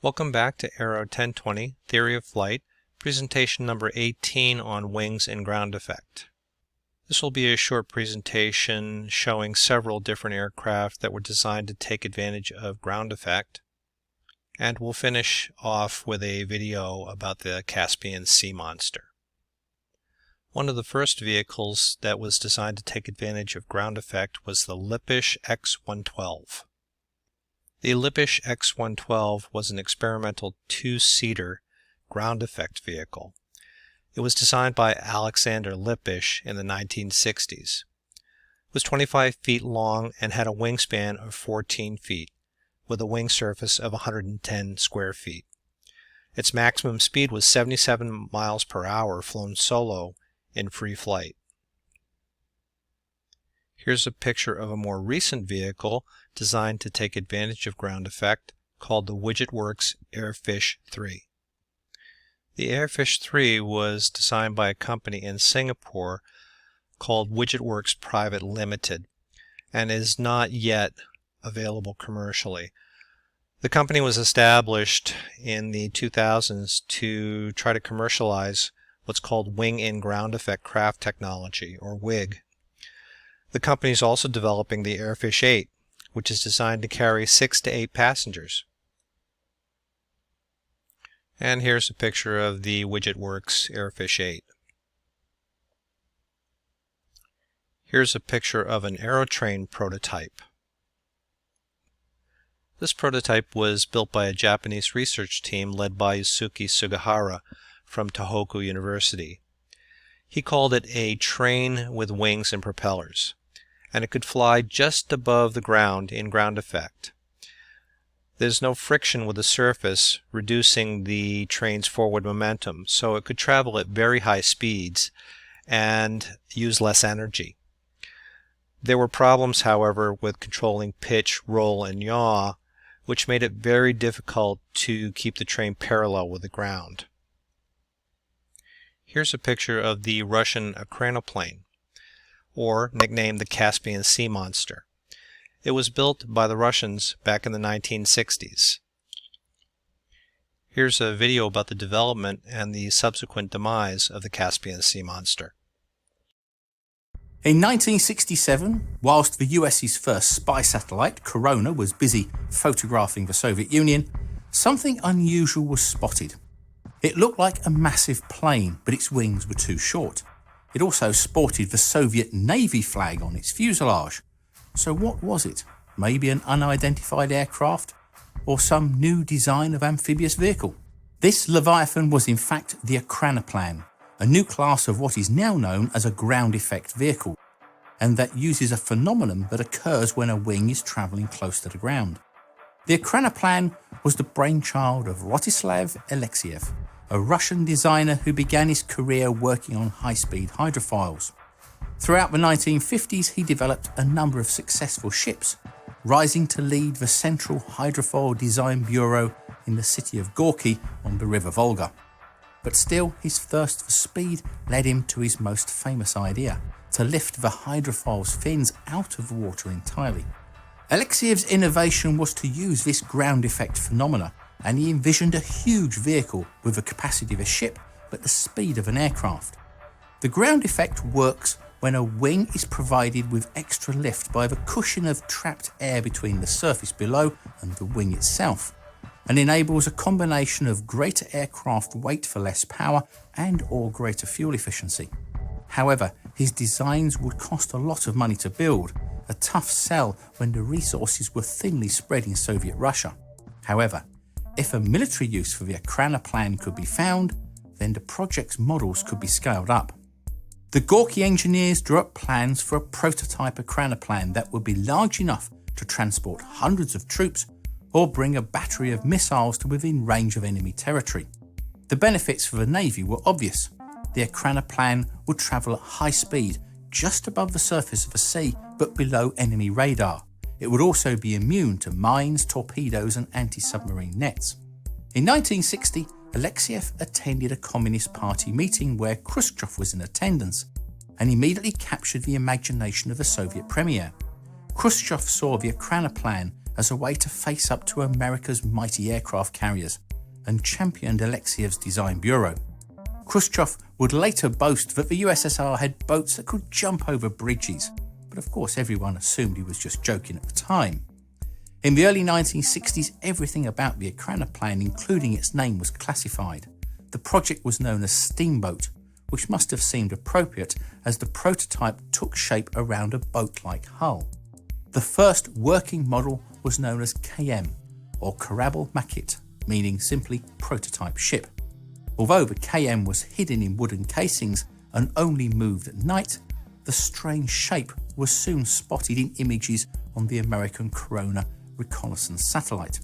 Welcome back to AERO 1020, Theory of Flight, presentation number 18 on wings and ground effect. This will be a short presentation showing several different aircraft that were designed to take advantage of ground effect, and we'll finish off with a video about the Caspian Sea Monster. One of the first vehicles that was designed to take advantage of ground effect was the Lippisch X-112. The Lippisch X-112 was an experimental two-seater ground effect vehicle. It was designed by Alexander Lippisch in the 1960s. It was 25 feet long and had a wingspan of 14 feet, with a wing surface of 110 square feet. Its maximum speed was 77 miles per hour flown solo in free flight. Here's a picture of a more recent vehicle designed to take advantage of ground effect called the WidgetWorks Airfish 3. The Airfish 3 was designed by a company in Singapore called WidgetWorks Private Limited and is not yet available commercially. The company was established in the 2000s to try to commercialize what's called wing-in-ground effect craft technology, or WIG. The company is also developing the Airfish 8, which is designed to carry 6 to 8 passengers. And here's a picture of the WidgetWorks Airfish 8. Here's a picture of an aerotrain prototype. This prototype was built by a Japanese research team led by Yusuke Sugihara from Tohoku University. He called it a train with wings and propellers, and it could fly just above the ground in ground effect. There's no friction with the surface, reducing the train's forward momentum, so it could travel at very high speeds and use less energy. There were problems, however, with controlling pitch, roll, and yaw, which made it very difficult to keep the train parallel with the ground. Here's a picture of the Russian Akranoplane, or nicknamed the Caspian Sea Monster. It was built by the Russians back in the 1960s. Here's a video about the development and the subsequent demise of the Caspian Sea Monster. In 1967, whilst the US's first spy satellite, Corona, was busy photographing the Soviet Union, something unusual was spotted. It looked like a massive plane, but its wings were too short. It also sported the Soviet Navy flag on its fuselage. So what was it? Maybe an unidentified aircraft? Or some new design of amphibious vehicle? This Leviathan was in fact the Akranoplane, a new class of what is now known as a ground effect vehicle, and that uses a phenomenon that occurs when a wing is travelling close to the ground. The Akranoplane was the brainchild of Rostislav Alexeyev, a Russian designer who began his career working on high-speed hydrophiles. Throughout the 1950s, he developed a number of successful ships, rising to lead the Central Hydrophile Design Bureau in the city of Gorky on the River Volga. But still, his thirst for speed led him to his most famous idea, to lift the hydrophile's fins out of the water entirely. Alexeyev's innovation was to use this ground effect phenomena, and he envisioned a huge vehicle with the capacity of a ship but the speed of an aircraft. The ground effect works when a wing is provided with extra lift by the cushion of trapped air between the surface below and the wing itself, and enables a combination of greater aircraft weight for less power and/or greater fuel efficiency. However, his designs would cost a lot of money to build, a tough sell when the resources were thinly spread in Soviet Russia. However, if a military use for the Akranoplane could be found, then the project's models could be scaled up. The Gorky engineers drew up plans for a prototype Akranoplane that would be large enough to transport hundreds of troops or bring a battery of missiles to within range of enemy territory. The benefits for the Navy were obvious. The Akranoplane would travel at high speed just above the surface of the sea but below enemy radar. It would also be immune to mines, torpedoes and anti-submarine nets. In 1960, Alexeyev attended a Communist Party meeting where Khrushchev was in attendance and immediately captured the imagination of the Soviet premier. Khrushchev saw the Akranoplane as a way to face up to America's mighty aircraft carriers and championed Alexiev's design bureau. Khrushchev would later boast that the USSR had boats that could jump over bridges, but of course everyone assumed he was just joking at the time. In the early 1960s, everything about the Ekrana plan, including its name, was classified. The project was known as Steamboat, which must have seemed appropriate as the prototype took shape around a boat-like hull. The first working model was known as KM, or Korabel Makit, meaning simply prototype ship. Although the KM was hidden in wooden casings and only moved at night, the strange shape was soon spotted in images on the American Corona reconnaissance satellite.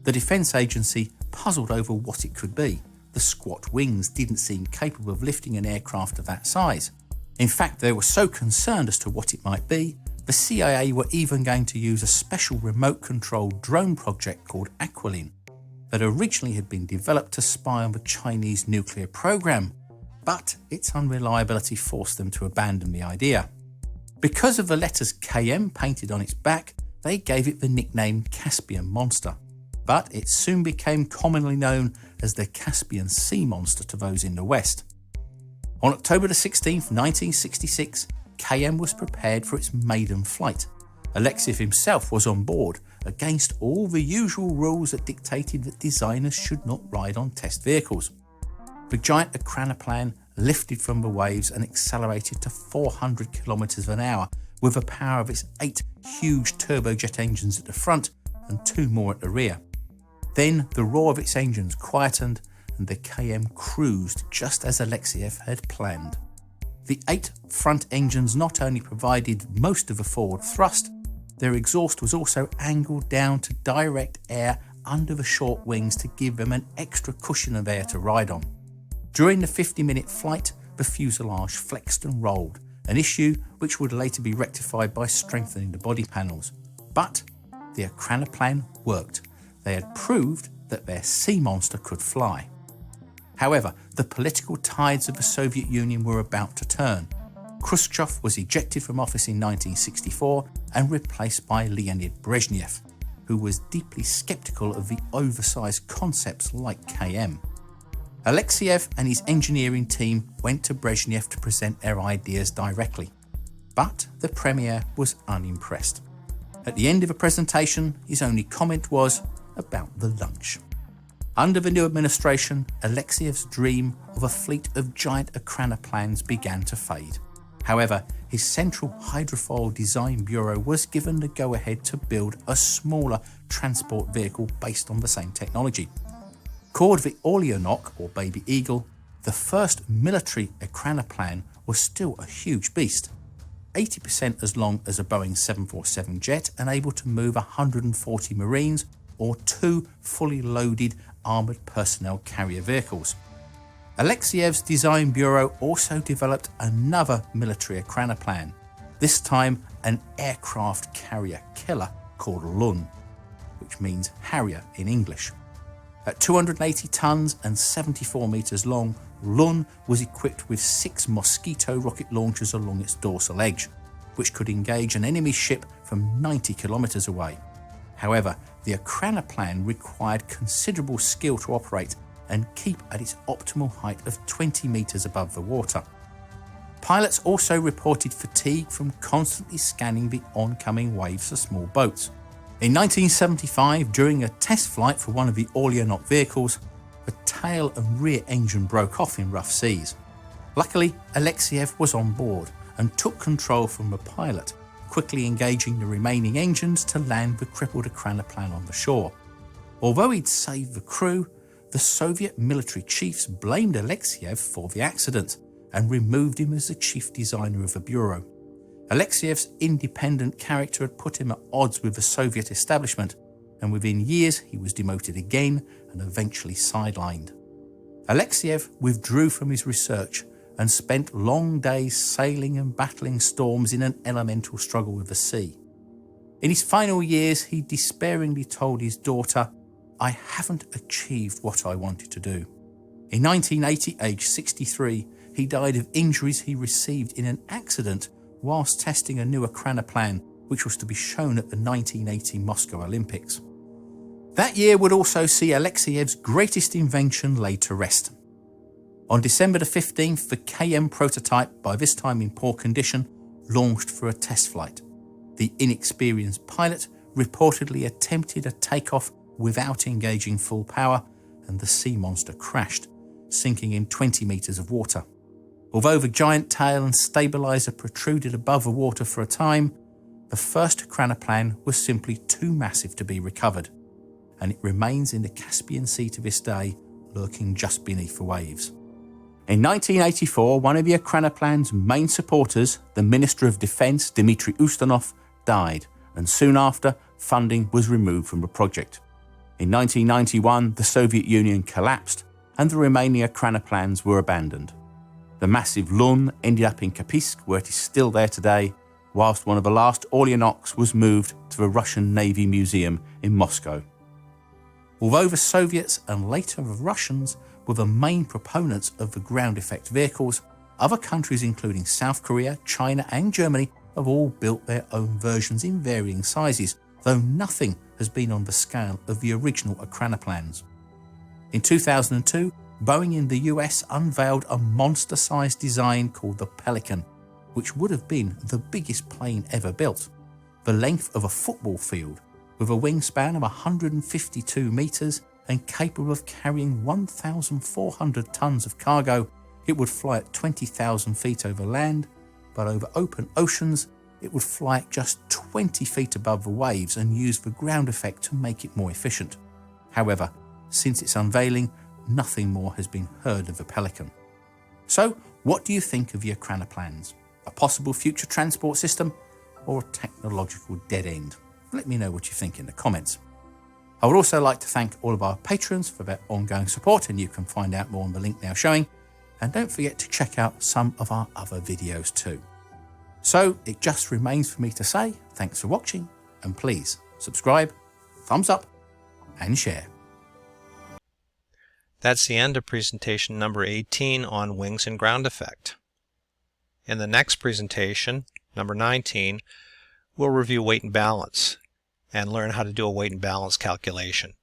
The Defense Agency puzzled over what it could be. The squat wings didn't seem capable of lifting an aircraft of that size. In fact, they were so concerned as to what it might be, the CIA were even going to use a special remote-controlled drone project called Aquilin that originally had been developed to spy on the Chinese nuclear program, but its unreliability forced them to abandon the idea. Because of the letters KM painted on its back, they gave it the nickname Caspian Monster, but it soon became commonly known as the Caspian Sea Monster to those in the West. On October 16, 1966, KM was prepared for its maiden flight. Alexiev himself was on board, against all the usual rules that dictated that designers should not ride on test vehicles. The giant Ekrana plan lifted from the waves and accelerated to 400 kilometers an hour with the power of its 8 huge turbojet engines at the front and 2 more at the rear. Then the roar of its engines quietened and the KM cruised just as Alexiev had planned. The 8 front engines not only provided most of the forward thrust, their exhaust was also angled down to direct air under the short wings to give them an extra cushion of air to ride on. During the 50-minute flight, the fuselage flexed and rolled, an issue which would later be rectified by strengthening the body panels. But the Ekrana plan worked. They had proved that their sea monster could fly. However, the political tides of the Soviet Union were about to turn. Khrushchev was ejected from office in 1964 and replaced by Leonid Brezhnev, who was deeply skeptical of the oversized concepts like KM. Alexiev and his engineering team went to Brezhnev to present their ideas directly, but the Premier was unimpressed. At the end of the presentation, his only comment was about the lunch. Under the new administration, Alexiev's dream of a fleet of giant Ekrana plans began to fade. However, his Central Hydrofoil Design Bureau was given the go-ahead to build a smaller transport vehicle based on the same technology. Called the Orleanok, or Baby Eagle, the first military Ekrana plan was still a huge beast, 80% as long as a Boeing 747 jet and able to move 140 Marines or 2 fully loaded armoured personnel carrier vehicles. Alexiev's design bureau also developed another military Ekrana plan, this time an aircraft carrier killer called Lun, which means Harrier in English. At 280 tons and 74 metres long, Lun was equipped with 6 Mosquito rocket launchers along its dorsal edge, which could engage an enemy ship from 90 kilometres away. However, the Ekrana plan required considerable skill to operate and keep at its optimal height of 20 metres above the water. Pilots also reported fatigue from constantly scanning the oncoming waves for small boats. In 1975, during a test flight for one of the Orleanok vehicles, the tail and rear engine broke off in rough seas. Luckily, Alexiev was on board and took control from the pilot, quickly engaging the remaining engines to land the crippled Ekrana plan on the shore. Although he'd saved the crew, the Soviet military chiefs blamed Alexiev for the accident and removed him as the chief designer of the bureau. Alexiev's independent character had put him at odds with the Soviet establishment, and within years he was demoted again and eventually sidelined. Alexiev withdrew from his research and spent long days sailing and battling storms in an elemental struggle with the sea. In his final years, he despairingly told his daughter, "I haven't achieved what I wanted to do." In 1980, aged 63, he died of injuries he received in an accident whilst testing a new Ekrana plan, which was to be shown at the 1980 Moscow Olympics. That year would also see Alexiev's greatest invention laid to rest. On December the 15th, the KM prototype, by this time in poor condition, launched for a test flight. The inexperienced pilot reportedly attempted a takeoff without engaging full power, and the sea monster crashed, sinking in 20 metres of water. Although the giant tail and stabiliser protruded above the water for a time, the first cranoplan was simply too massive to be recovered, and it remains in the Caspian Sea to this day, lurking just beneath the waves. In 1984, one of the cranoplan's main supporters, the Minister of Defence Dmitry Ustinov, died, and soon after, funding was removed from the project. In 1991, the Soviet Union collapsed, and the remaining cranoplans were abandoned. The massive Lun ended up in Kapisk, where it is still there today, whilst one of the last Orleanoks was moved to the Russian Navy Museum in Moscow. Although the Soviets and later the Russians were the main proponents of the ground effect vehicles, other countries including South Korea, China and Germany have all built their own versions in varying sizes, though nothing has been on the scale of the original cranoplans. In 2002, Boeing in the US unveiled a monster-sized design called the Pelican, which would have been the biggest plane ever built. The length of a football field, with a wingspan of 152 metres and capable of carrying 1,400 tonnes of cargo, it would fly at 20,000 feet over land, but over open oceans it would fly at just 20 feet above the waves and use the ground effect to make it more efficient. However, since its unveiling, nothing more has been heard of the Pelican. So, what do you think of the cranoplans? A possible future transport system or a technological dead end? Let me know what you think in the comments. I would also like to thank all of our patrons for their ongoing support, and you can find out more on the link now showing. And don't forget to check out some of our other videos too. So it just remains for me to say thanks for watching, and please subscribe, thumbs up and share. That's the end of presentation number 18 on wings and ground effect. In the next presentation, number 19, we'll review weight and balance and learn how to do a weight and balance calculation.